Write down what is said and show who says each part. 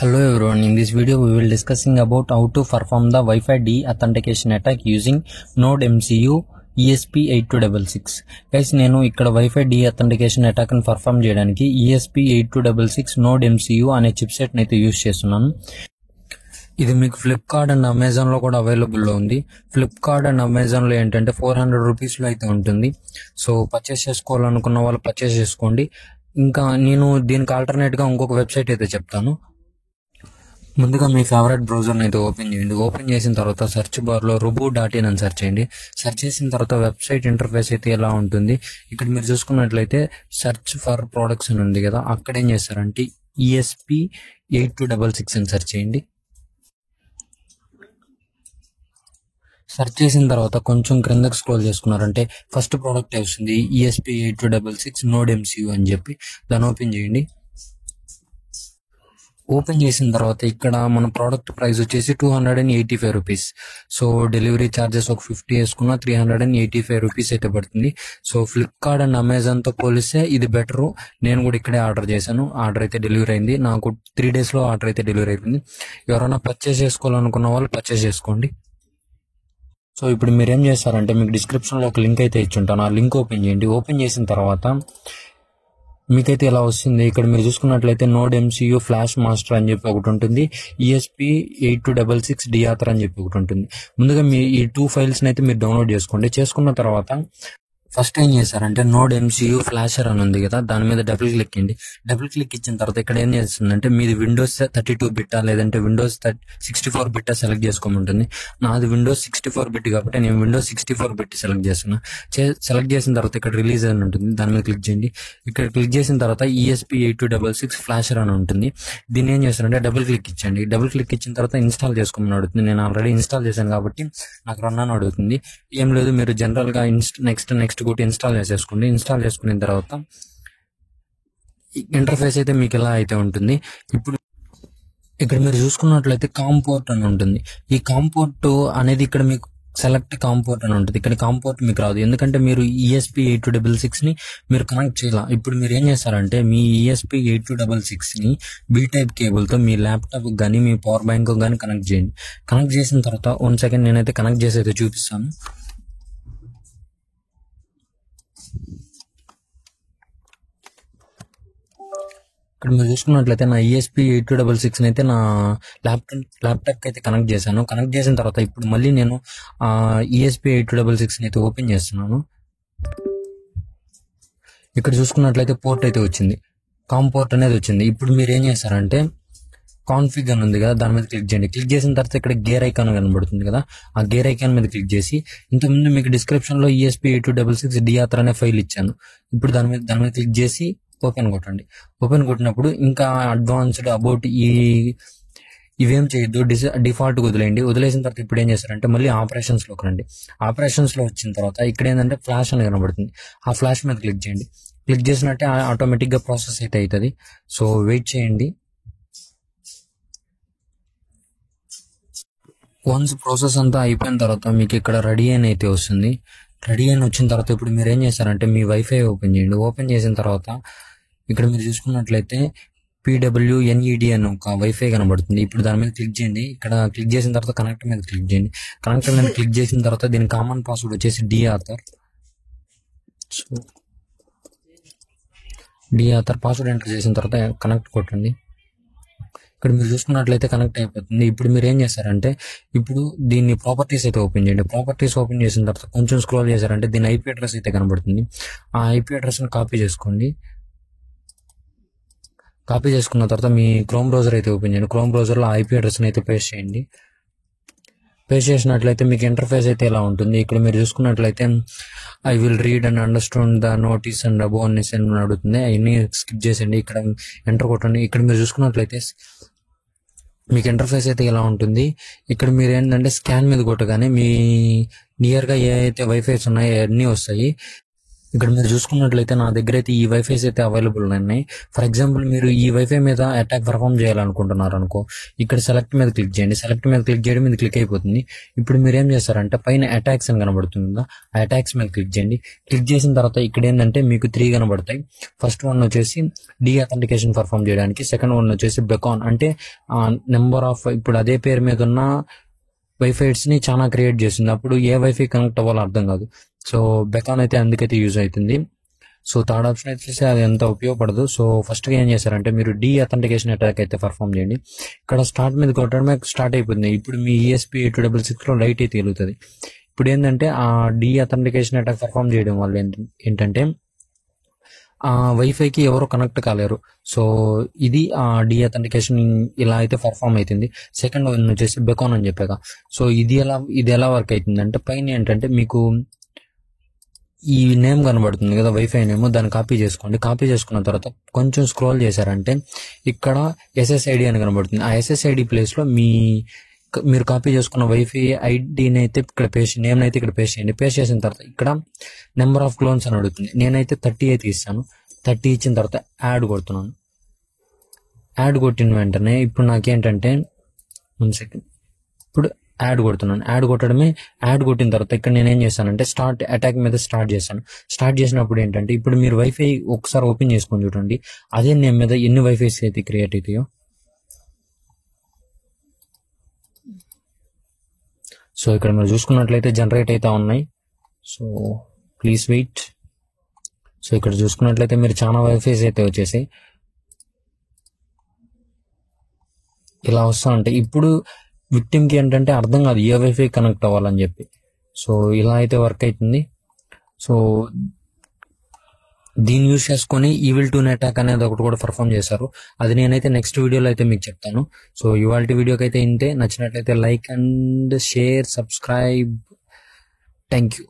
Speaker 1: Hello everyone, in this video we will discussing about how to perform the Wi-Fi deauthentication attack using Node MCU ESP8266. Guys, నేను ఇక్కడ Wi-Fi deauthentication attack ని perform చేయడానికి ESP8266 Node MCU అనే chipset ని అయితే use చేస్తున్నాను. ఇది మీకు ఫ్లిప్కార్ట్ అండ్ అమెజాన్ లో కూడా అవైలబుల్ లో ఉంది. ఫ్లిప్కార్ట్ అండ్ అమెజాన్ లో ఏంటంటే 400 రూపీస్ లో అయితే ఉంటుంది. సో పర్చేస్ చేసుకోవాలనుకున్న వాళ్ళు పర్చేస్ చేసుకోండి. ఇంకా నేను దీనికి ఆల్టర్నేట్ గా ఇంకొక వెబ్సైట్ అయితే చెప్తాను. ముందుగా మీ ఫేవరెట్ బ్రౌజర్ని అయితే ఓపెన్ చేయండి. ఓపెన్ చేసిన తర్వాత సెర్చ్ బార్లో rubu.in అని సెర్చ్ చేయండి. సెర్చ్ చేసిన తర్వాత వెబ్సైట్ ఇంటర్ఫేస్ అయితే ఎలా ఉంటుంది. ఇక్కడ మీరు చూసుకున్నట్లయితే సెర్చ్ ఫర్ ప్రొడక్ట్స్ అని ఉంది కదా, అక్కడ ఏం చేస్తారంటే ESP8266 అని సెర్చ్ చేయండి. సెర్చ్ చేసిన తర్వాత కొంచెం క్రిందకి స్క్రోల్ చేసుకున్నారంటే ఫస్ట్ ప్రోడక్ట్ వస్తుంది ESP8266 నోడ్ MCU అని చెప్పి. దాన్ని ఓపెన్ చేయండి. ఓపెన్ చేసిన తర్వాత ఇక్కడ మన ప్రోడక్ట్ ప్రైస్ వచ్చేసి 285 రూపీస్. సో డెలివరీ ఛార్జెస్ ఒక 50 వేసుకున్న 385 రూపీస్ అయితే పడుతుంది. సో ఫ్లిప్కార్ట్ అండ్ అమెజాన్తో పోలిస్తే ఇది బెటరు. నేను కూడా ఇక్కడే ఆర్డర్ చేశాను. ఆర్డర్ అయితే డెలివరీ అయింది. నాకు 3 డేస్లో ఆర్డర్ అయితే డెలివరీ అయిపోయింది. ఎవరైనా పర్చేస్ చేసుకోవాలనుకున్న వాళ్ళు పర్చేస్ చేసుకోండి. సో ఇప్పుడు మీరు ఏం చేస్తారంటే మీకు డిస్క్రిప్షన్లో ఒక లింక్ అయితే ఇచ్చుంటాను. ఆ లింక్ ఓపెన్ చేయండి. ఓపెన్ చేసిన తర్వాత మీకైతే ఇలా వస్తుంది. ఇక్కడ మీరు చూసుకున్నట్లయితే నోడ్ MCU ఫ్లాష్ మాస్టర్ అని చెప్పి ఒకటి ఉంటుంది, ESP8266 డియాథర్ అని చెప్పి ఒకటి ఉంటుంది. ముందుగా మీ ఈ 2 ఫైల్స్ని అయితే మీరు డౌన్లోడ్ చేసుకోండి. చేసుకున్న తర్వాత ఫస్ట్ ఏం చేస్తారంటే నోడ్ MCU ఫ్లాషర్ అని ఉంది కదా, దాని మీద డబుల్ క్లిక్ ఇవ్వండి. డబుల్ క్లిక్ ఇచ్చిన తర్వాత ఇక్కడ ఏం చేస్తుందంటే మీది విండోస్ 32 బిట్టా లేదంటే విండోస్ 64 బిట్టా సెలెక్ట్ చేసుకోమంటుంది. నాది విండోస్ 64 బిట్ కాబట్టి నేను విండోస్ 64 బిట్ సెలెక్ట్ చేస్తున్నా. సెలెక్ట్ చేసిన తర్వాత ఇక్కడ రిలీజ్ అని ఉంటుంది, దాని మీద క్లిక్ చేయండి. ఇక్కడ క్లిక్ చేసిన తర్వాత ESP8266 ఫ్లాషర్ అని ఉంటుంది. దీన్ని ఏం చేస్తారంటే డబుల్ క్లిక్ ఇచ్చండి. డబుల్ క్లిక్ ఇచ్చిన తర్వాత ఇన్స్టాల్ చేసుకోమని అడుగుతుంది. నేను ఆల్రెడీ ఇన్స్టాల్ చేశాను కాబట్టి నాకు రన్ అని అడుగుతుంది. ఏం లేదు, మీరు జనరల్గా నెక్స్ట్ కూడా ఇన్స్టాల్ చేసేసుకోండి. ఇన్స్టాల్ చేసుకున్న తర్వాత ఇంటర్ఫేస్ అయితే మీకు ఎలా అయితే ఉంటుంది. ఇప్పుడు ఇక్కడ మీరు చూసుకున్నట్లయితే కాంపోర్ట్ అని ఉంటుంది. ఈ కాంపోర్ట్ అనేది ఇక్కడ మీకు సెలెక్ట్ కాంపోర్ట్ అని ఉంటుంది. ఇక్కడ కాంపోర్ట్ మీకు రాదు, ఎందుకంటే మీరు ESP8266 ని మీరు కనెక్ట్ చేయాల. ఇప్పుడు మీరు ఏం చేస్తారంటే మీ ESP8266 ని B టైప్ కేబుల్తో మీ ల్యాప్టాప్ కానీ మీ పవర్ బ్యాంక్ కానీ కనెక్ట్ చేయండి. కనెక్ట్ చేసిన తర్వాత 1 సెకండ్ నేనైతే కనెక్ట్ చేసి అయితే చూపిస్తాను. ఇక్కడ మీరు చూసుకున్నట్లయితే నా ESP8266 అయితే నా ల్యాప్టాప్కి అయితే కనెక్ట్ చేశాను. కనెక్ట్ చేసిన తర్వాత ఇప్పుడు మళ్ళీ నేను ESP8266 అయితే ఓపెన్ చేస్తున్నాను. ఇక్కడ చూసుకున్నట్లయితే పోర్ట్ అయితే వచ్చింది, కాంపోర్ట్ అనేది వచ్చింది. ఇప్పుడు మీరు ఏం చేస్తారంటే కాన్ఫిగ్ అని ఉంది కదా, దాని మీద క్లిక్ చేయండి. క్లిక్ చేసిన తర్వాత ఇక్కడ గేర్ ఐకాన్ కనబడుతుంది కదా, ఆ గేర్ ఐకాన్ మీద క్లిక్ చేసి ఇంతకుముందు మీకు డిస్క్రిప్షన్లో ESP8266 డియాథర్ అనే ఫైల్ ఇచ్చాను. ఇప్పుడు దాని మీద క్లిక్ చేసి ఓపెన్ కొట్టండి. ఓపెన్ కొట్టినప్పుడు ఇంకా అడ్వాన్స్డ్ అబౌట్ ఇవేం చేయొద్దు, డిఫాల్ట్ వదిలేయండి. వదిలేసిన తర్వాత ఇప్పుడు ఏం చేస్తారంటే మళ్ళీ ఆపరేషన్స్లోకి రండి. ఆపరేషన్స్లో వచ్చిన తర్వాత ఇక్కడ ఏంటంటే ఫ్లాష్ అని కనబడుతుంది. ఆ ఫ్లాష్ మీద క్లిక్ చేయండి. క్లిక్ చేసినట్టే ఆటోమేటిక్గా ప్రాసెస్ అయితే అవుతుంది. సో వెయిట్ చేయండి. వన్స్ ప్రాసెస్ అంతా అయిపోయిన తర్వాత మీకు ఇక్కడ రెడీ అని అయితే వస్తుంది. రెడీ అని వచ్చిన తర్వాత ఇప్పుడు మీరు ఏం చేస్తారంటే మీ వైఫై ఓపెన్ చేయండి. ఓపెన్ చేసిన తర్వాత ఇక్కడ మీరు చూసుకున్నట్లయితే PWNED అని ఒక వైఫై కనబడుతుంది. ఇప్పుడు దాని మీద క్లిక్ చేయండి. ఇక్కడ క్లిక్ చేసిన తర్వాత కనెక్ట్ మీద క్లిక్ చేయండి. కనెక్ట్ మీద క్లిక్ చేసిన తర్వాత దీని కామన్ పాస్వర్డ్ వచ్చేసి డియాథర్. సో డియాథర్ పాస్వర్డ్ ఎంటర్ చేసిన తర్వాత కనెక్ట్ కొట్టండి. ఇక్కడ మీరు చూసుకున్నట్లయితే కనెక్ట్ అయిపోతుంది. ఇప్పుడు మీరు ఏం చేస్తారంటే ఇప్పుడు దీన్ని ప్రాపర్టీస్ అయితే ఓపెన్ చేయండి. ప్రాపర్టీస్ ఓపెన్ చేసిన తర్వాత కొంచెం స్క్రోల్ చేశారంటే దీని IP అడ్రస్ అయితే కనబడుతుంది. ఆ IP అడ్రస్ని కాపీ చేసుకోండి. కాపీ చేసుకున్న తర్వాత మీ క్రోమ్ బ్రౌజర్ అయితే ఓపెన్ చేయండి. క్రోమ్ బ్రౌజర్లో IP అడ్రస్ని అయితే పేస్ట్ చేయండి. పేస్ట్ చేసినట్లయితే మీకు ఇంటర్ఫేస్ అయితే ఎలా ఉంటుంది. ఇక్కడ మీరు చూసుకున్నట్లయితే I will read and understand the notice and above అనేసి అని అడుగుతుంది. అవన్నీ స్కిప్ చేసేయండి. ఇక్కడ ఎంటర్ కొట్టండి. ఇక్కడ మీరు చూసుకున్నట్లయితే మీకు ఇంటర్ఫేస్ అయితే ఎలా ఉంటుంది. ఇక్కడ మీరు ఏంటంటే స్కాన్ మీద కొట్టగానే మీ నియర్గా ఏ అయితే వైఫైస్ ఉన్నాయో అన్నీ వస్తాయి. ఇక్కడ మీరు చూసుకున్నట్లయితే నా దగ్గర అయితే ఈ వైఫైస్ అయితే అవైలబుల్ ఉన్నాయి. ఫర్ ఎగ్జాంపుల్ మీరు ఈ వైఫై మీద అటాక్ పర్ఫామ్ చేయాలనుకుంటున్నారు అనుకో, ఇక్కడ సెలెక్ట్ మీద క్లిక్ చేయండి. సెలెక్ట్ మీద క్లిక్ చేయడం ఇది క్లిక్ అయిపోతుంది. ఇప్పుడు మీరు ఏం చేస్తారంటే పైన అటాక్స్ అని కనబడుతుందా, ఆ అటాక్స్ మీద క్లిక్ చేయండి. క్లిక్ చేసిన తర్వాత ఇక్కడ ఏంటంటే మీకు 3 కనబడతాయి. ఫస్ట్ వన్ వచ్చేసి డీ అథెంటికేషన్ పర్ఫామ్ చేయడానికి, సెకండ్ వన్ వచ్చేసి బెకాన్ అంటే నెంబర్ ఆఫ్ ఇప్పుడు అదే పేరు మీద ఉన్న వైఫైస్ ని చాలా క్రియేట్ చేస్తుంది. అప్పుడు ఏ వైఫై కనెక్ట్ అవ్వాలో అర్థం కాదు. సో బెకాన్ అయితే అందుకైతే యూజ్ అవుతుంది. సో థర్డ్ ఆప్షన్ అయితే అది ఎంత ఉపయోగపడదు. సో ఫస్ట్గా ఏం చేశారంటే మీరు డీ అథెంటికేషన్ అటాక్ అయితే పర్ఫామ్ చేయండి. ఇక్కడ స్టార్ట్ మీద కొట్టడమే స్టార్ట్ అయిపోతుంది. ఇప్పుడు మీ ESP8266 లో లైట్ అయితే వెలుగుతుంది. ఇప్పుడు ఏంటంటే ఆ డీ అథెంటికేషన్ అటాక్ పర్ఫామ్ చేయడం వల్ల ఏంటంటే ఆ వైఫైకి ఎవరు కనెక్ట్ కాలేరు. సో ఇది ఆ డీ అథెంటికేషన్ ఇలా అయితే పర్ఫామ్ అవుతుంది. సెకండ్ వన్ వచ్చేసి బెకాన్ అని చెప్పాక. సో ఇది ఎలా వర్క్ అవుతుంది అంటే పైన ఏంటంటే మీకు ఈ నేమ్ కనబడుతుంది కదా వైఫై నేమ్, దాన్ని కాపీ చేసుకోండి. కాపీ చేసుకున్న తర్వాత కొంచెం స్క్రోల్ చేశారంటే ఇక్కడ SSID అని కనబడుతుంది. ఆ SSID ప్లేస్ లో మీరు కాపీ చేసుకున్న వైఫై ఐడిని అయితే ఇక్కడ నేమ్ అయితే ఇక్కడ పేస్ట్ చేయండి. పేస్ట్ చేసిన తర్వాత ఇక్కడ నెంబర్ ఆఫ్ క్లోన్స్ అని అడుగుతుంది. నేనైతే 30 అయితే ఇస్తాను. 30 ఇచ్చిన తర్వాత యాడ్ కొడుతున్నాను. యాడ్ కొట్టిన వెంటనే ఇప్పుడు నాకేంటంటే 1 సెకండ్, ఇప్పుడు యాడ్ కొడుతున్నాను. యాడ్ కొట్టడమే. యాడ్ కొట్టిన తర్వాత ఇక్కడ నేనేం చేశానంటే స్టార్ట్ అటాక్ మీద స్టార్ట్ చేశాను. స్టార్ట్ చేసినప్పుడు ఏంటంటే ఇప్పుడు మీరు వైఫై ఒకసారి ఓపెన్ చేసుకొని చూడండి, అదే నేమ్ మీద ఎన్ని వైఫైస్ అయితే క్రియేట్ అవుతాయో. సో ఇక్కడ మీరు చూసుకున్నట్లయితే జనరేట్ అయితే ఉన్నాయి. So please wait. సో ఇక్కడ చూసుకున్నట్లయితే మీరు చాలా వైఫైస్ అయితే వచ్చేసి ఇలా వస్తూ ఉంటాయి. ఇప్పుడు విక్టిమ్కి ఏంటంటే అర్థం కాదు ఏ వైఫై కనెక్ట్ అవ్వాలని చెప్పి. సో ఇలా అయితే వర్క్ అవుతుంది. సో దీన్ని యూజ్ చేసుకొని ఈవిల్2 అటాక్ అనేది ఒకటి కూడా పర్ఫామ్ చేశారు. అది నేనైతే నెక్స్ట్ వీడియోలో అయితే మీకు చెప్తాను. సో ఇవాళ వీడియోకి అయితే ఇంతే. నచ్చినట్లయితే like and share, subscribe. Thank you.